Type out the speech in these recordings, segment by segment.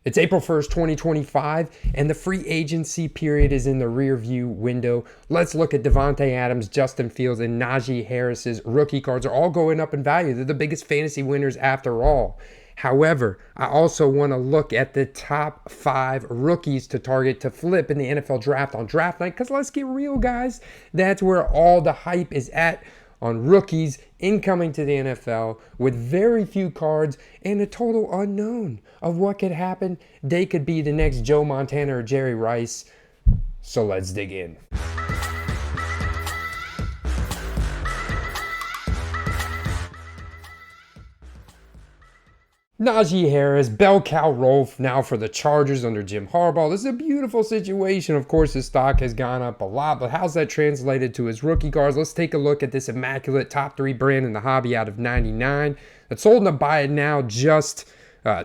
It's April 1st, 2025, and the free agency period is in the rear view window. Let's look at Davante Adams, Justin Fields, and Najee Harris's rookie cards are all going up in value. They're the biggest fantasy winners after all. However, I also want to look at the top 5 rookies to target to flip in the NFL draft on draft night, because let's get real, guys. That's where all the hype is at on rookies incoming to the NFL with very few cards and a total unknown of what could happen. They could be the next Joe Montana or Jerry Rice. So let's dig in. Najee Harris, bell cow role now for the Chargers under Jim Harbaugh. This is a beautiful situation. Of course, his stock has gone up a lot, but how's that translated to his rookie cards? Let's take a look at this immaculate top 3 brand in the hobby out of 99 that sold in a buy it now just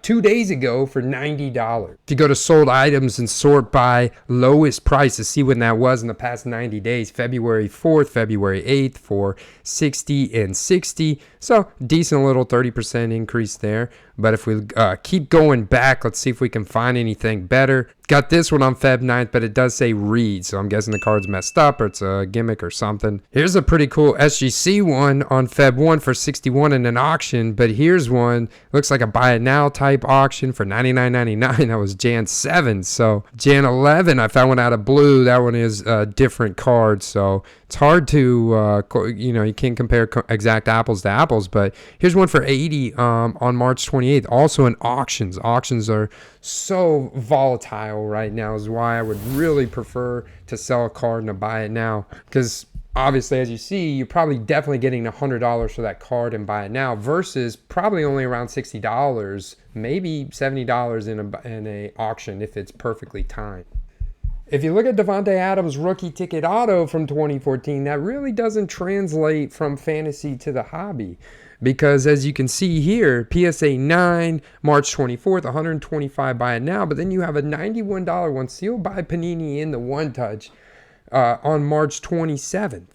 2 days ago for $90. If you go to sold items and sort by lowest price to see when that was in the past 90 days, February 4th, February 8th for 60 and 60. So decent little 30% increase there. But if we keep going back, let's see if we can find anything better. Got this one on Feb 9th, but it does say read, so I'm guessing the card's messed up or it's a gimmick or something. Here's a pretty cool SGC one on Feb 1 for 61 in an auction, but here's one, looks like a buy it now type auction for $99.99. That was Jan 7. So Jan 11, I found one out of blue. That one is a different card, so it's hard to, you can't compare exact apples to apples, but here's one for 80 on March 28th, also in auctions. Auctions are so volatile right now, is why I would really prefer to sell a card and to buy it now, because obviously, as you see, you're probably definitely getting $100 for that card and buy it now versus probably only around $60, maybe $70 in a auction if it's perfectly timed. If you look at Davante Adams' rookie ticket auto from 2014, that really doesn't translate from fantasy to the hobby. Because as you can see here, PSA 9, March 24th, 125 buy it now. But then you have a $91 one sealed by Panini in the one touch on March 27th.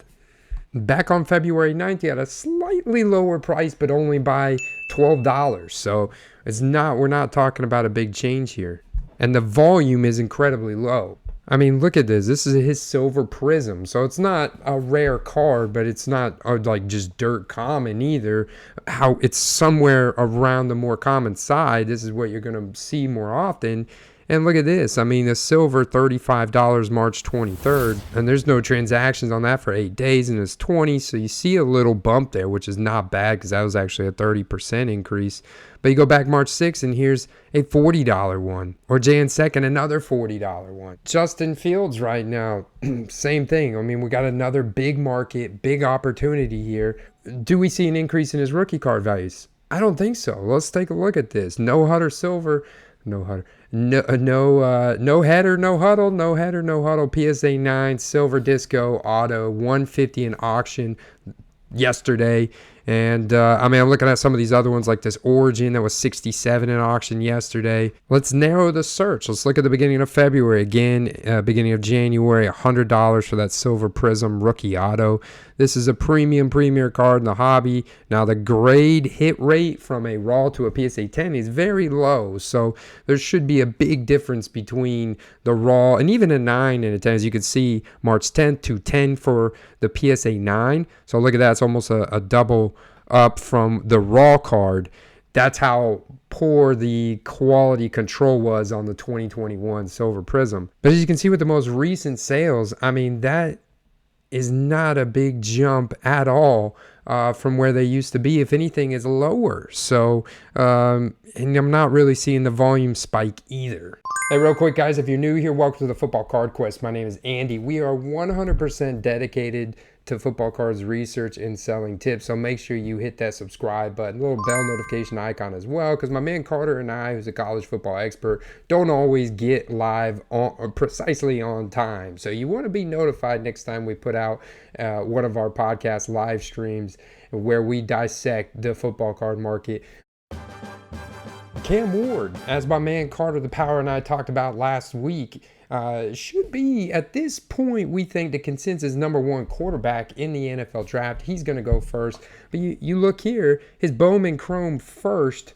Back on February 9th, you had a slightly lower price, but only by $12. So we're not talking about a big change here. And the volume is incredibly low. I mean, look at this. This is his silver prism. So it's not a rare card, but it's not like just dirt common either. How it's somewhere around the more common side. This is what you're going to see more often. And look at this. I mean, the silver $35 March 23rd. And there's no transactions on that for 8 days. And it's 20. So you see a little bump there, which is not bad because that was actually a 30% increase. But you go back March 6th and here's a $40 one. Or Jan 2nd, another $40 one. Justin Fields right now, same thing. I mean, we got another big market, big opportunity here. Do we see an increase in his rookie card values? I don't think so. Let's take a look at this. No Hutter Silver. No header, no huddle. PSA 9 silver disco auto 150 in auction yesterday. And I'm looking at some of these other ones like this Origin that was 67 in auction yesterday. Let's narrow the search. Let's look at the beginning of February again, beginning of January, $100 for that Silver Prism rookie auto. This is a premier card in the hobby. Now the grade hit rate from a raw to a PSA 10 is very low, so there should be a big difference between the raw and even a 9 and a 10. As you can see, March 10th to 10 for the PSA 9. So look at that. It's almost a double up from the raw card. That's how poor the quality control was on the 2021 Silver Prism. But as you can see with the most recent sales, I mean, that is not a big jump at all from where they used to be. If anything, is lower. So, and I'm not really seeing the volume spike either. Hey, real quick, guys, if you're new here, welcome to the Football Card Quest. My name is Andy. We are 100% dedicated to football cards research and selling tips. So make sure you hit that subscribe button, little bell notification icon as well, because my man Carter and I, who's a college football expert, don't always get live precisely on time. So you want to be notified next time we put out one of our podcast live streams where we dissect the football card market. Cam Ward, as my man Carter the Power and I talked about last week, should be, at this point, we think the consensus #1 quarterback in the NFL draft. He's going to go first. But you look here, his Bowman Chrome first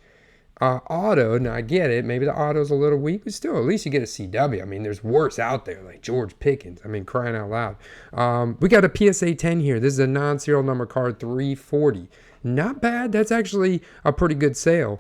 auto. Now I get it, maybe the auto's a little weak, but still, at least you get a CW. I mean, there's worse out there, like George Pickens. I mean, crying out loud. We got a PSA 10 here. This is a non-serial number card, 340. Not bad. That's actually a pretty good sale.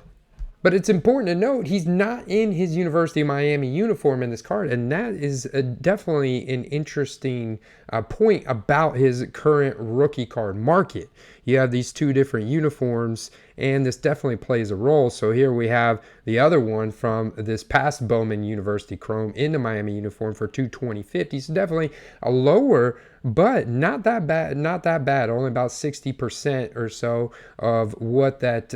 But it's important to note he's not in his University of Miami uniform in this card, and that is definitely an interesting point about his current rookie card market. You have these two different uniforms, and this definitely plays a role. So here we have the other one from this past Bowman University Chrome in the Miami uniform for $220.50. So definitely a lower, but not that bad. Not that bad. Only about 60% or so of what that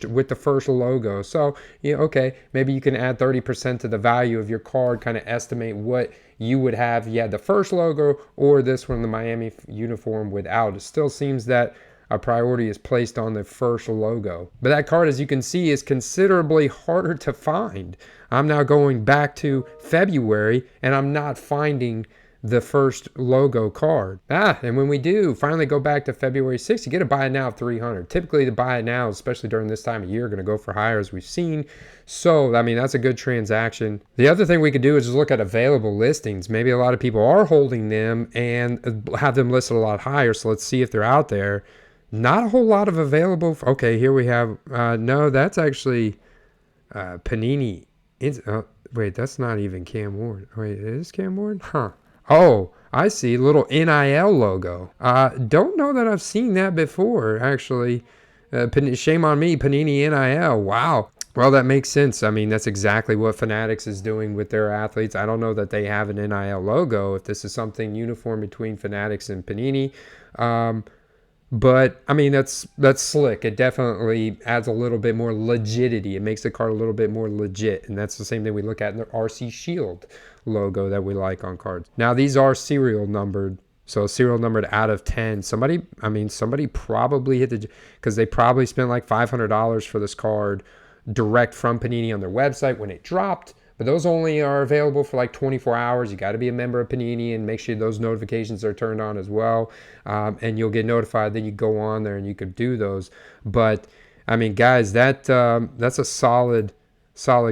with the first logo. So yeah, okay, maybe you can add 30% to the value of your card. Kind of estimate what you would have if you had the first logo or this one, the Miami uniform without. It still seems that a priority is placed on the first logo. But that card, as you can see, is considerably harder to find. I'm now going back to February, and I'm not finding the first logo card. And when we do finally go back to February 6th, you get a buy it now of $300. Typically the buy it now, especially during this time of year, are going to go for higher, as we've seen. So, I mean, that's a good transaction. The other thing we could do is just look at available listings. Maybe a lot of people are holding them and have them listed a lot higher. So let's see if they're out there. Not a whole lot of available. Okay, here we have, no, that's actually Panini. Wait, that's not even Cam Ward. Wait, it is Cam Ward? Huh. Oh, I see. Little NIL logo. Don't know that I've seen that before, actually. Shame on me, Panini NIL. Wow. Well, that makes sense. I mean, that's exactly what Fanatics is doing with their athletes. I don't know that they have an NIL logo, if this is something uniform between Fanatics and Panini. But I mean, that's slick. It definitely adds a little bit more legitimacy. It makes the card a little bit more legit, and that's the same thing we look at in the RC Shield logo that we like on cards. Now these are serial numbered, so serial numbered out of 10. Somebody probably hit because they probably spent like $500 for this card direct from Panini on their website when it dropped. But those only are available for like 24 hours. You got to be a member of Panini and make sure those notifications are turned on as well. And you'll get notified. Then you go on there and you could do those. But I mean, guys, that's a solid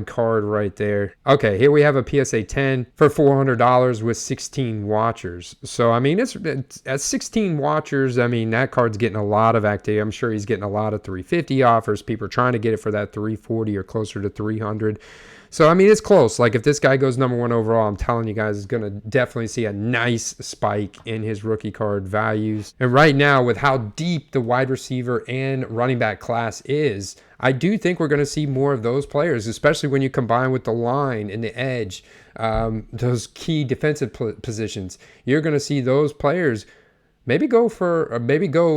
card right there. Okay, here we have a PSA 10 for $400 with 16 watchers. So I mean, it's at 16 watchers. I mean, that card's getting a lot of activity. I'm sure he's getting a lot of 350 offers. People are trying to get it for that 340 or closer to 300. So, I mean, it's close. Like, if this guy goes number one overall, I'm telling you guys, is going to definitely see a nice spike in his rookie card values. And right now, with how deep the wide receiver and running back class is, I do think we're going to see more of those players, especially when you combine with the line and the edge, those key defensive positions. You're going to see those players maybe go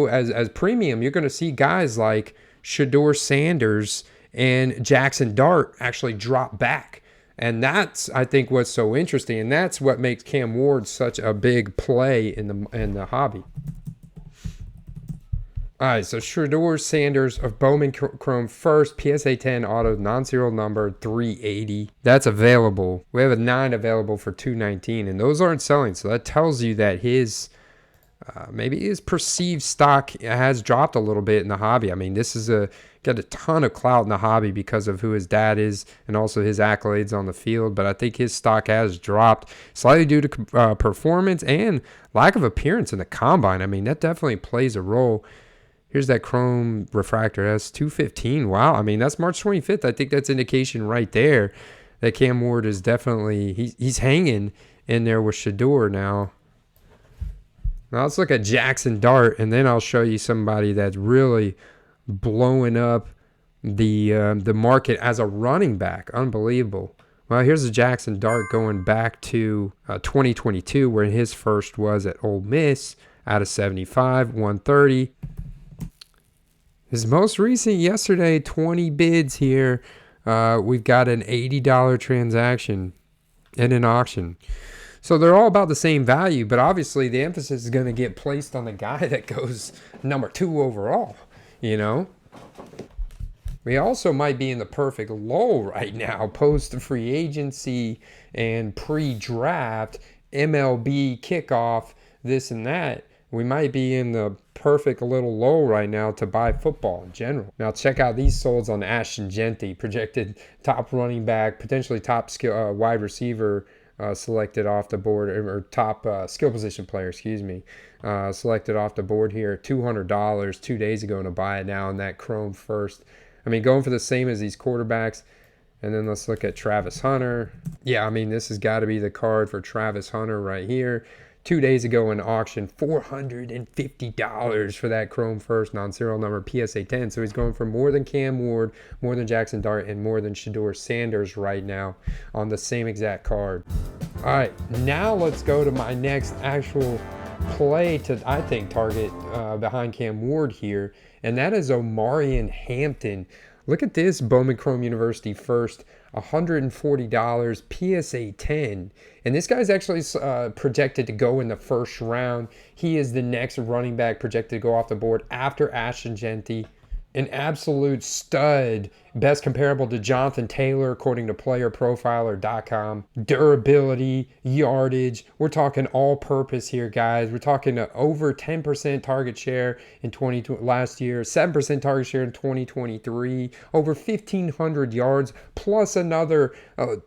as premium. You're going to see guys like Shedeur Sanders and Jackson Dart actually drop back. And that's, I think, what's so interesting. And that's what makes Cam Ward such a big play in the hobby. All right, so Shedeur Sanders of Bowman Chrome first, PSA 10 auto, non-serial number, 380. That's available. We have a 9 available for 219, and those aren't selling. So that tells you that maybe his perceived stock has dropped a little bit in the hobby. I mean, this is got a ton of clout in the hobby because of who his dad is and also his accolades on the field. But I think his stock has dropped slightly due to performance and lack of appearance in the combine. I mean, that definitely plays a role. Here's that chrome refractor. That's 215. Wow. I mean, that's March 25th. I think that's indication right there that Cam Ward is definitely, he's hanging in there with Shedeur now. Now let's look at Jackson Dart, and then I'll show you somebody that's really blowing up the market as a running back. Unbelievable. Well, here's a Jackson Dart going back to 2022, where his first was at Ole Miss, out of 75, 130. His most recent yesterday, 20 bids here. We've got an $80 transaction in an auction. So they're all about the same value, but obviously the emphasis is going to get placed on the guy that goes number 2 overall, you know? We also might be in the perfect lull right now, post free agency and pre-draft, MLB kickoff, this and that. we might be in the perfect little lull right now to buy football in general. Now check out these solds on Ashton Jeanty, projected top running back, potentially top skill wide receiver selected off the board, or top skill position player, excuse me, selected off the board here. $200 2 days ago to buy it now in that Chrome first. I mean, going for the same as these quarterbacks. And then let's look at Travis Hunter. Yeah, I mean, this has got to be the card for Travis Hunter right here. 2 days ago in auction, $450 for that Chrome first non-serial number PSA 10. So he's going for more than Cam Ward, more than Jackson Dart, and more than Shedeur Sanders right now on the same exact card. All right, now let's go to my next actual play to, I think, target behind Cam Ward here, and that is Omarion Hampton. Look at this Bowman Chrome University first, $140 PSA 10. And this guy's actually projected to go in the first round. He is the next running back projected to go off the board after Ashton Jeanty. An absolute stud, best comparable to Jonathan Taylor according to playerprofiler.com. Durability, yardage, we're talking all-purpose here, guys. We're talking over 10% target share in last year, 7% target share in 2023, over 1,500 yards, plus another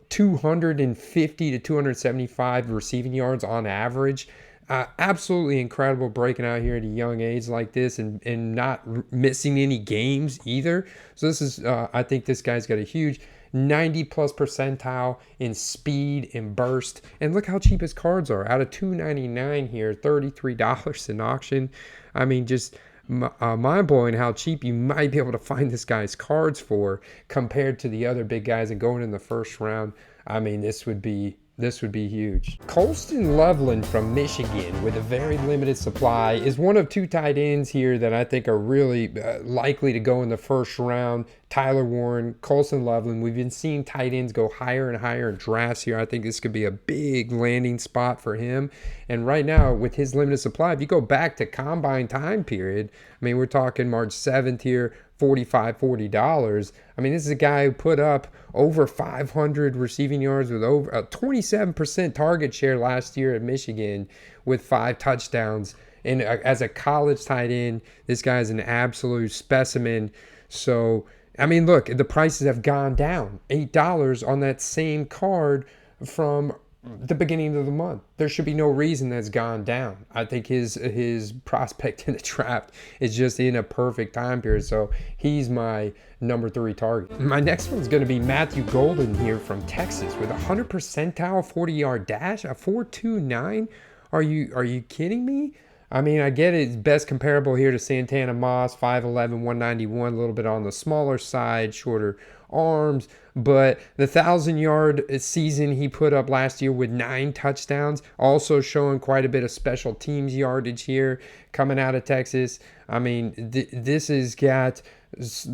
250 to 275 receiving yards on average. Absolutely incredible breaking out here at a young age like this, and not missing any games either. So this is, I think this guy's got a huge 90+ percentile in speed and burst. And look how cheap his cards are. Out of $299 here, $33 in auction. I mean, just mind-blowing how cheap you might be able to find this guy's cards for compared to the other big guys and going in the first round. I mean, this would be huge. Colston Loveland from Michigan, with a very limited supply, is one of two tight ends here that I think are really likely to go in the first round. Tyler Warren, Colston Loveland. We've been seeing tight ends go higher and higher in drafts here. I think this could be a big landing spot for him. And right now, with his limited supply, if you go back to combine time period, I mean, we're talking March 7th here, $40. I mean, this is a guy who put up over 500 receiving yards with over a 27% target share last year at Michigan with 5 touchdowns. And as a college tight end, this guy's an absolute specimen. So, I mean, look, the prices have gone down $8 on that same card from the beginning of the month. There should be no reason that's gone down. I think his prospect in the draft is just in a perfect time period. So he's my number 3 target. My next one's going to be Matthew Golden here from Texas with a 100 percentile 40-yard dash, a 4.29. Are you kidding me? I mean, I get it's best comparable here to Santana Moss, 5'11", 191, a little bit on the smaller side, shorter arms, but the 1,000-yard season he put up last year with 9 touchdowns, also showing quite a bit of special teams yardage here coming out of Texas. I mean, this has got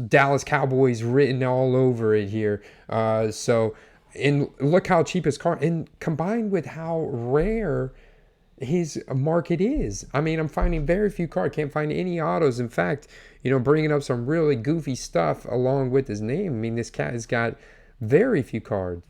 Dallas Cowboys written all over it here. And look how cheap his car, and combined with how rare his market is. I mean, I'm finding very few cards. Can't find any autos. In fact, bringing up some really goofy stuff along with his name. I mean, this cat has got very few cards.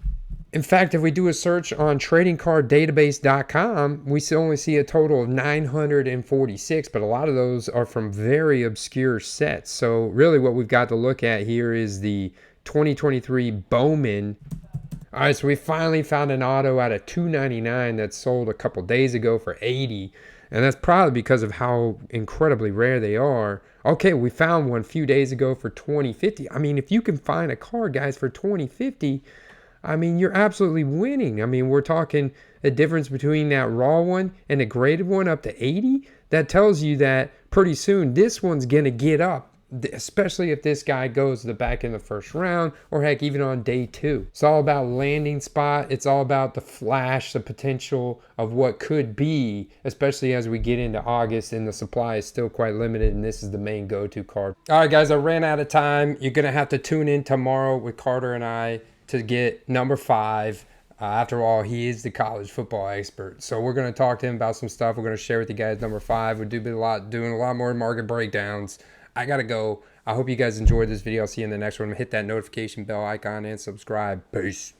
In fact, if we do a search on tradingcarddatabase.com, we only see a total of 946, but a lot of those are from very obscure sets. So really what we've got to look at here is the 2023 Bowman. All right, so we finally found an auto out of $299 that sold a couple days ago for $80, and that's probably because of how incredibly rare they are. Okay, we found one a few days ago for $20.50. I mean, if you can find a card, guys, for $20.50, I mean, you're absolutely winning. I mean, we're talking a difference between that raw one and a graded one up to $80. That tells you that pretty soon this one's going to get up, especially if this guy goes to the back in the first round, or heck, even on day 2. It's all about landing spot. It's all about the flash, the potential of what could be, especially as we get into August and the supply is still quite limited, and this is the main go-to card. All right, guys, I ran out of time. You're going to have to tune in tomorrow with Carter and I to get number 5. After all, he is the college football expert. So we're going to talk to him about some stuff. We're going to share with you guys number 5. We're doing a lot more market breakdowns. I gotta go. I hope you guys enjoyed this video. I'll see you in the next one. Hit that notification bell icon and subscribe. Peace.